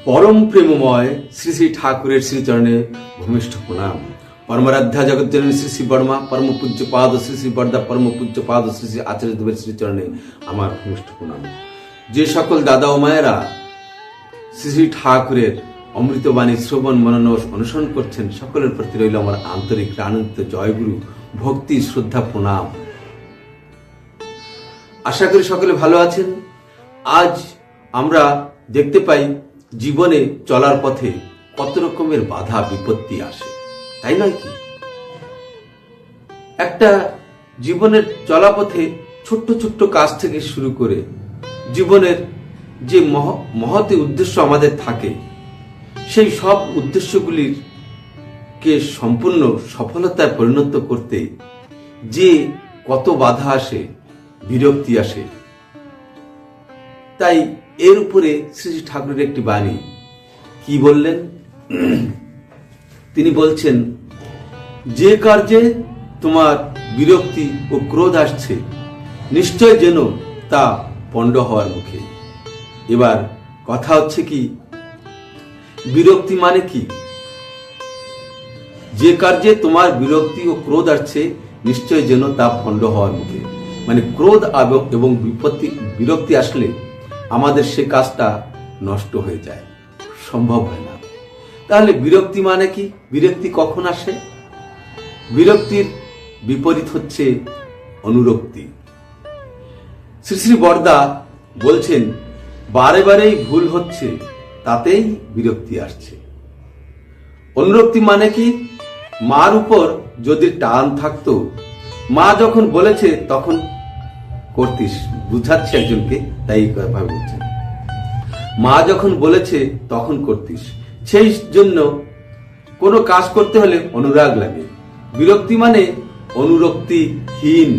পরম প্রেমময় শ্রী শ্রী ঠাকুরের শ্রীচরণে ভূমিষ্ঠ প্রণাম। পরমারাধ্যা জগজ্জননী শ্রী শ্রী বর্মা, পরম পূজ্য পাদ শ্রী শ্রী বর্দা, পরম পূজ্য পাদ শ্রী শ্রী আচার্যদেবের শ্রীচরণে আমার ভূমিষ্ঠ প্রণাম। যে সকল দাদা ও মায়েরা শ্রী শ্রী ঠাকুরের অমৃতবাণী শ্রবণ মনন অনুসরণ করছেন, সকলের প্রতি রইল আমার আন্তরিক আনন্দিত জয়গুরু ভক্তি শ্রদ্ধা প্রণাম। আশা করি সকলে ভালো আছেন। আজ আমরা দেখতে পাই জীবনে চলার পথে কত রকমের বাধা বিপত্তি আসে, তাই নয় কি? একটা জীবনের চলাপথে ছোট্ট ছোট্ট কাজ থেকে শুরু করে জীবনের যে মহৎ উদ্দেশ্য আমাদের থাকে, সেই সব উদ্দেশ্যগুলির কে সম্পূর্ণ সফলতায় পরিণত করতে যে কত বাধা আসে, বিরক্তি আসে। তাই এর উপরে শ্রী শ্রী ঠাকুরের একটি বাণী কি বললেন? তিনি বলছেন, যে কার্যে তোমার বিরক্তি ও ক্রোধ আসছে, নিশ্চয় যেন তা পণ্ড হওয়ার মুখে। এবার কথা হচ্ছে কি, বিরক্তি মানে কি? যে কার্যে তোমার বিরক্তি ও ক্রোধ আসছে, নিশ্চয় যেন তা পণ্ড হওয়ার মুখে। মানে ক্রোধ এবং বিরক্তি আসলে আমাদের সে কাজটা নষ্ট হয়ে যায়, সম্ভব হয় না। তাহলে বিরক্তি মানে কি? বিরক্তি কখন আসে? বিরক্তির বিপরীত হচ্ছে অনুরক্তি। শ্রী শ্রী বর্দা বলছেন, বারে বারেই ভুল হচ্ছে, তাতেই বিরক্তি আসছে। অনুরক্তি মানে কি? মার উপর যদি টান থাকতো, মা যখন বলেছে তখন করতিস, বুঝাচ্ছে একজনকে, তাই ভাবে বলছেন। মা যখন বলেছে তখন করতিস, সেই জন্য কোনো কাজ করতে হলে অনুরাগ লাগে। বিরক্তি মানে অনুরক্তিহীন,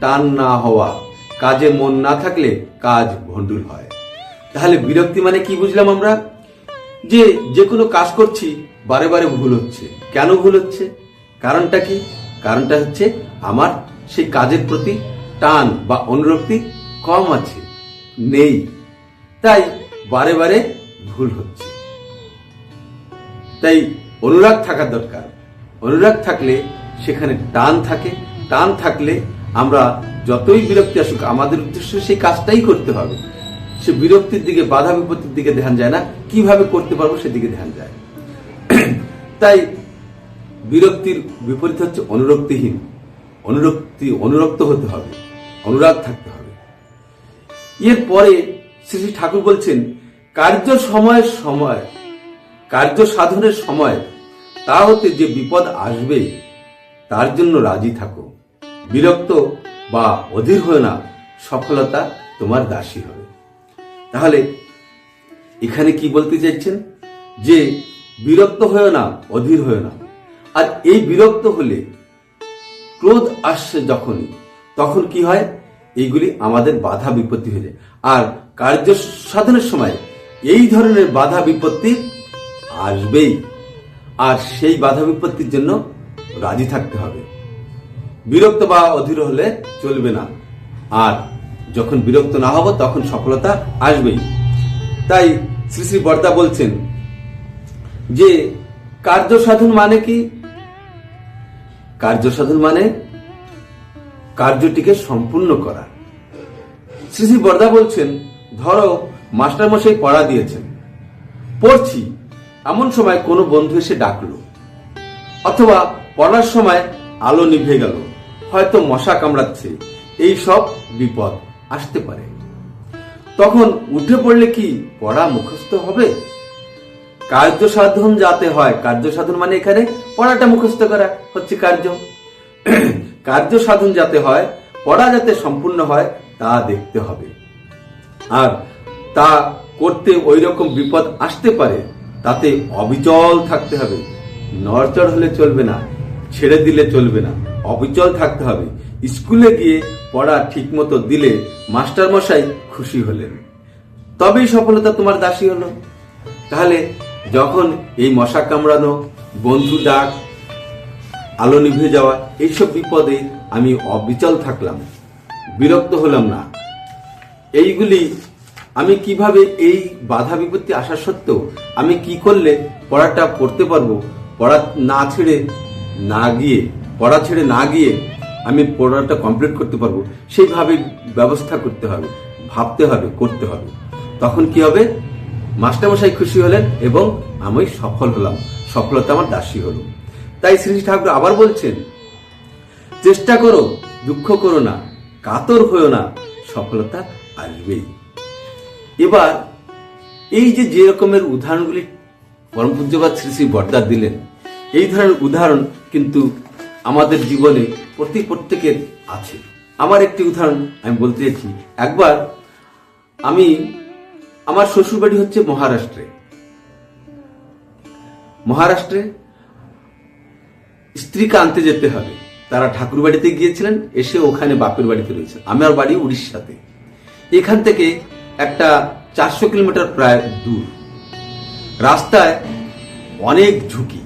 টান না হওয়া, কাজে মন না থাকলে কাজ ভণ্ডুল হয়। তাহলে বিরক্তি মানে কি বুঝলাম আমরা? যে কোনো কাজ করছি, বারে বারে ভুল হচ্ছে। কেন ভুল হচ্ছে? কারণটা কি? কারণটা হচ্ছে আমার সেই কাজের প্রতি টান বা অনুরক্তি কম আছে, নেই, তাই বারে বারে ভুল হচ্ছে। তাই অনুরাগ থাকা দরকার। অনুরাগ থাকলে সেখানে টান থাকে, টান থাকলে আমরা যতই বিরক্তি আসুক, আমাদের উদ্দেশ্য সেই কাজটাই করতে হবে। সে বিরক্তির দিকে, বাধা বিপত্তির দিকে ধ্যান যায় না, কিভাবে করতে পারবো সেদিকে ধ্যান যায়। তাই বিরক্তির বিপরীত হচ্ছে অনুরক্তিহীন। অনুরক্ত হতে হবে, অনুরাগ থাকতে হবে। এর পরে শ্রী শ্রী ঠাকুর বলছেন, কার্য সাধনের সময় তা হতে যে বিপদ আসবে তার জন্য রাজি থাকো, বিরক্ত বা অধীর হয়ে না, সফলতা তোমার দাসী হবে। তাহলে এখানে কি বলতে চাইছেন? যে বিরক্ত হয়েও না, অধীর হয়েও না। আর এই বিরক্ত হলে, ক্রোধ আসছে যখনই, তখন কি হয়? এইগুলি আমাদের বাধা বিপত্তি হয়ে যায়। আর কার্য সাধনের সময় এই ধরনের বাধা বিপত্তি আসবেই, আর সেই বাধা বিপত্তির জন্য রাজি থাকতে হবে। বিরক্ত বা অধীর হলে চলবে না। আর যখন বিরক্ত না হব, তখন সফলতা আসবেই। তাই শ্রী শ্রী বর্দা বলছেন যে কার্য সাধন মানে কি? কার্য সাধন মানে কার্যটিকে সম্পূর্ণ করা। শ্রী শ্রী বর্দা বলছেন, ধরো মাস্টারমশাই পড়া দিয়েছেন, পড়ছি, এমন সময় কোনো বন্ধু এসে ডাকলো, অথবা পড়ার সময় আলো নিভে গেল, হয়তো মশা কামড়াচ্ছে, এই সব বিপদ আসতে পারে। তখন উঠে পড়লে কি পড়া মুখস্থ হবে? কার্য সাধন যাতে হয়, কার্য সাধন মানে এখানে পড়াটা মুখস্থ করা হচ্ছে কার্য। কার্য সাধন যাতে হয়, পড়া যাতে সম্পূর্ণ হয়, তা দেখতে হবে। আর তা করতে ওই রকম বিপদ আসতে পারে, তাতে অবিচল থাকতে হবে। নড়চড় হলে চলবে না, ছেড়ে দিলে চলবে না, অবিচল থাকতে হবে। স্কুলে গিয়ে পড়া ঠিক মতো দিলে মাস্টার মশাই খুশি হলেন, তবেই সফলতা তোমার দাসী হলো। তাহলে যখন এই মশা কামড়ানো, বন্ধু ডাক, আলো নিভে যাওয়া, এইসব বিপদে আমি অবিচল থাকলাম, বিরক্ত হলাম না, এইগুলি আমি কিভাবে এই বাধা বিপত্তি আসা সত্ত্বেও আমি কি করলে পড়াটা পড়তে পারবো, পড়া ছেড়ে না গিয়ে আমি পড়াটা কমপ্লিট করতে পারবো, সেইভাবে ব্যবস্থা করতে হবে, ভাবতে হবে, করতে হবে। তখন কি হবে, মাস্টারমশাই খুশি হলেন এবং আমি সফল হলাম, সফলতা আমার দাসী হলো। তাই শ্রী ঠাকুর আবার বলছেন, চেষ্টা করো, দুঃখ করো না, কাতর হয়েও না, সফলতা আসবেই। এবার এই যে রকমের উদাহরণগুলি পরম পূজ্যপাদ শ্রী শ্রী বড়দাদ দিলেন, এই ধরনের উদাহরণ কিন্তু আমাদের জীবনে প্রত্যেকের আছে। আমার একটি উদাহরণ আমি বলতে চাইছি। একবার আমার শ্বশুরবাড়ি হচ্ছে মহারাষ্ট্রে স্ত্রীকে আনতে যেতে হবে। তারা ঠাকুর বাড়িতে গিয়েছিলেন, এসে ওখানে বাপের বাড়িতে রয়েছে। আমার বাড়ি উড়িষ্যাতে। এখান থেকে একটা 400 কিলোমিটার প্রায় দূর। রাস্তায় অনেক ঝুঁকি।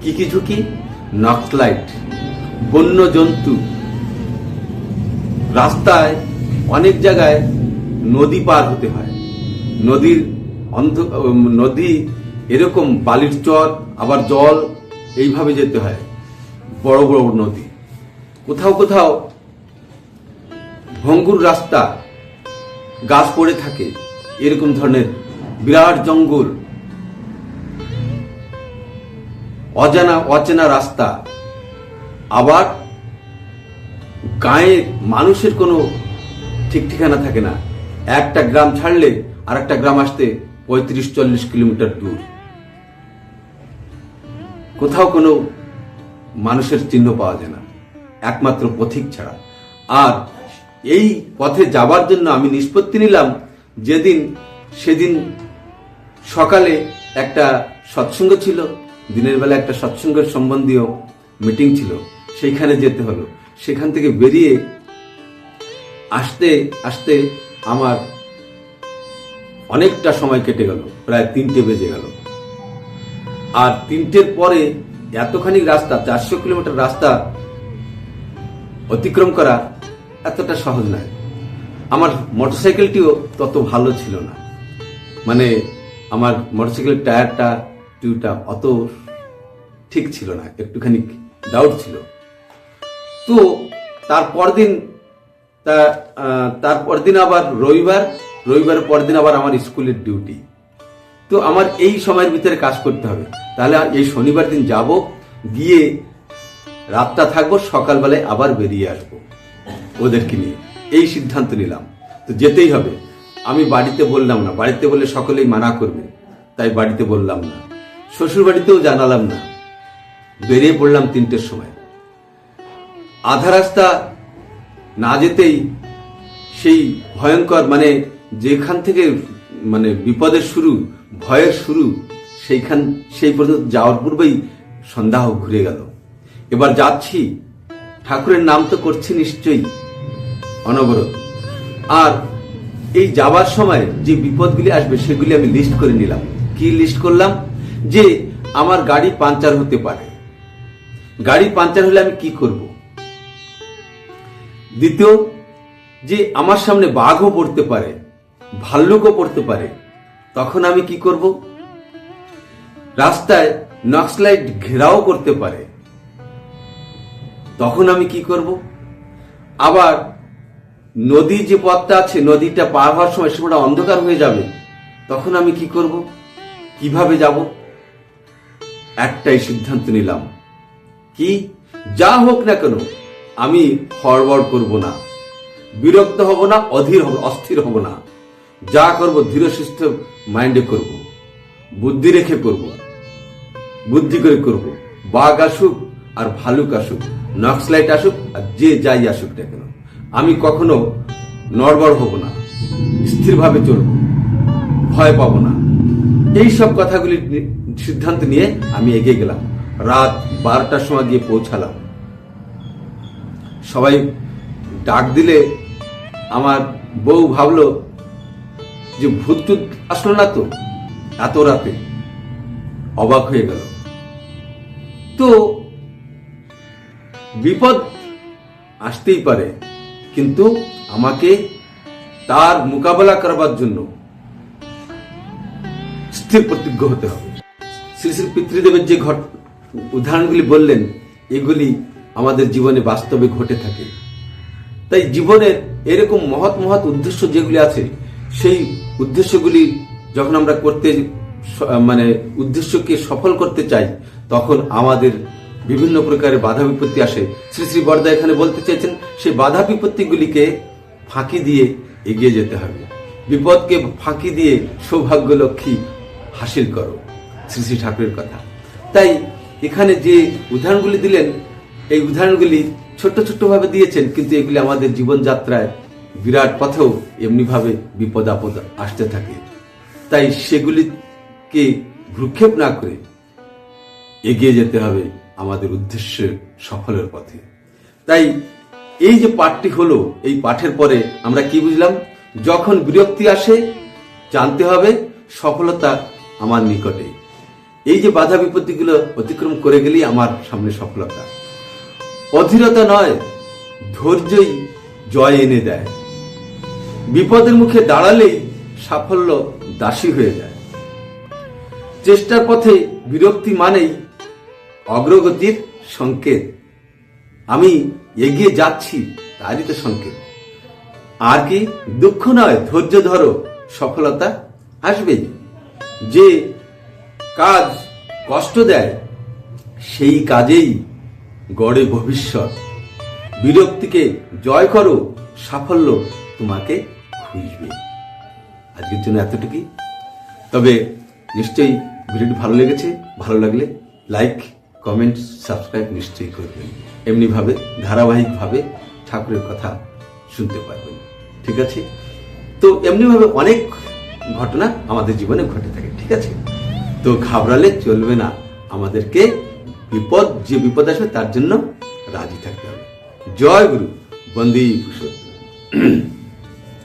কি ঝুঁকি? নক্সালাইট, বন্য জন্তু, রাস্তায় অনেক জায়গায় নদী পার হতে হয়। নদী এরকম বালির চর, আবার জল, এইভাবে যেতে হয়। বড় বড় নদী, কোথাও কোথাও ভঙ্গুর রাস্তা, গাছ পড়ে থাকে, এরকম ধরনের বিরাট জঙ্গল, অচেনা রাস্তা। আবার গায়ে মানুষের কোনো ঠিক ঠিকানা থাকে না। একটা গ্রাম ছাড়লে আর একটা গ্রাম আসতে 35-40 কিলোমিটার দূর। কোথাও কোনো মানুষের চিহ্ন পাওয়া যায় না, একমাত্র পথিক ছাড়া। আর এই পথে যাবার জন্য আমি নিষ্পত্তি নিলাম, সেদিন সকালে একটা সৎসঙ্গ ছিল, দিনের বেলা একটা সৎসঙ্গের সম্বন্ধীয় মিটিং ছিল, সেইখানে যেতে হলো। সেখান থেকে বেরিয়ে আসতে আসতে আমার অনেকটা সময় কেটে গেল, প্রায় 3টে বেজে গেল। আর 3টের পরে এতখানি রাস্তা, 400 কিলোমিটার রাস্তা অতিক্রম করা এতটা সহজ নয়। আমার মোটরসাইকেলটিও তত ভালো ছিল না, মানে আমার মোটরসাইকেলের টায়ারটা টিউটা অত ঠিক ছিল না, একটুখানি ডাউট ছিল। তো তারপর দিন আবার রবিবারের পরদিন আবার আমার স্কুলের ডিউটি। তো আমার এই সময়ের ভিতরে কাজ করতে হবে। তাহলে এই শনিবার দিন যাব, গিয়ে রাতটা থাকবো, সকালবেলায় আবার বেরিয়ে আসবো ওদেরকে নিয়ে। এই সিদ্ধান্ত নিলাম। তো যেতেই হবে। আমি বাড়িতে বললাম না, বাড়িতে বললে সকলেই মানা করবে, তাই বাড়িতে বললাম না, শ্বশুর বাড়িতেও জানালাম না। বেরিয়ে পড়লাম 3টের সময়। আধা রাস্তা না যেতেই সেই ভয়ঙ্কর, মানে যেখান থেকে মানে বিপদের শুরু, ভয়ের শুরু, সেই পর্যন্ত যাওয়ার পূর্বেই সন্ধ্যা ঘুরে গেল। এবার যাচ্ছি, ঠাকুরের নাম তো করছি নিশ্চয়ই অনবরত। আর এই যাবার সময় যে বিপদগুলি আসবে সেগুলি আমি লিস্ট করে নিলাম। কি লিস্ট করলাম? যে আমার গাড়ি পাংচার হতে পারে, গাড়ি পাংচার হলে আমি কি করব। দ্বিতীয়, যে আমার সামনে বাঘও পড়তে পারে, ভাল্লুকও পড়তে পারে, তখন আমি কি করব। রাস্তায় নক্সালাইট ঘেরাও করতে পারে, তখন আমি কি করব। আবার নদী যে পথটা আছে, নদীটা পার হওয়ার সময় সেটা অন্ধকার হয়ে যাবে, তখন আমি কি করব, কিভাবে যাব। একটাই সিদ্ধান্ত নিলাম, কি যা হোক না কেন আমি হড়বড় করব না, বিরক্ত হব না, অস্থির হব না। যা করব ধীর সুস্থ মাইন্ডে করব, বুদ্ধি রেখে করব, বুদ্ধি করে করব। বাঘ আসুক আর ভালুক আসুক, নক্সালাইট আসুক আর যে যাই আসুক না কেন, আমি কখনো নড়বড় হব না, স্থিরভাবে চলব, ভয় পাবো না। এই সব কথাগুলি সিদ্ধান্ত নিয়ে আমি এগিয়ে গেলাম। রাত 12টার সময় গিয়ে পৌঁছালাম। সবাই ডাক দিলে আমার বউ ভাবলো যে ভূত আসলো না তো এত রাতে, অবাক হয়ে গেল। তো বিপদ আসতেই পারে, কিন্তু আমাকে তার মোকাবেলা করবার জন্য স্থির প্রতিজ্ঞ হতে হবে। শ্রী শ্রী পিতৃদেবের যে উদাহরণগুলি বললেন, এগুলি আমাদের জীবনে বাস্তবে ঘটে থাকে। তাই জীবনের এরকম মহৎ মহৎ উদ্দেশ্য যেগুলি আছে, সেই উদ্দেশ্যগুলি যখন আমরা উদ্দেশ্যকে সফল করতে চাই, তখন আমাদের বিভিন্ন প্রকারের বাধা বিপত্তি আসে। শ্রী শ্রী বরদা এখানে বলতে চেয়েছেন, সেই বাধা বিপত্তিগুলিকে ফাঁকি দিয়ে এগিয়ে যেতে হবে। বিপদকে ফাঁকি দিয়ে সৌভাগ্য লক্ষ্মী হাসিল করো, শ্রী শ্রী ঠাকুরের কথা। তাই এখানে যে উদাহরণগুলি দিলেন, এই উদাহরণগুলি ছোট্ট ছোট্ট ভাবে দিয়েছেন, কিন্তু এগুলি আমাদের জীবনযাত্রায় বিরাট পথেও এমনিভাবে বিপদ আপদ আসতে থাকে। তাই সেগুলিকে ভ্রুক্ষেপ না করে এগিয়ে যেতে হবে আমাদের উদ্দেশ্য সফলের পথে। তাই এই যে পাঠটি হলো, এই পাঠের পরে আমরা কি বুঝলাম? যখন বিরক্তি আসে জানতে হবে সফলতা আমার নিকটে। এই যে বাধা বিপত্তিগুলো অতিক্রম করে গেলেই আমার সামনে সফলতা। অধীরতা নয়, ধৈর্যই জয় এনে দেয়। বিপদের মুখে দাঁড়ালেই সাফল্য দাসী হয়ে যায়। চেষ্টার পথে বিরক্তি মানেই অগ্রগতির সংকেত। আমি এগিয়ে যাচ্ছি তারই তো সংকেত। আর কি? দুঃখ নয়, ধৈর্য ধরো, সফলতা আসবেই। যে কাজ কষ্ট দেয় সেই কাজেই গড়ে ভবিষ্যৎ। বিরক্তিকে জয় করো, সাফল্য তোমাকে খুঁজবে। আজকের জন্য এতটুকুই। তবে নিশ্চয়ই ভিডিওটি ভালো লেগেছে। ভালো লাগলে লাইক, কমেন্ট, সাবস্ক্রাইব নিশ্চয়ই করবেন। এমনিভাবে ধারাবাহিকভাবে ঠাকুরের কথা শুনতে পারবেন। ঠিক আছে? তো এমনিভাবে অনেক ঘটনা আমাদের জীবনে ঘটে থাকে। ঠিক আছে? তো ঘাবড়ালে চলবে না। আমাদেরকে যে বিপদ আসবে তার জন্য রাজি থাকতে হবে। জয় গুরু, বন্দে পুরুষোত্তম।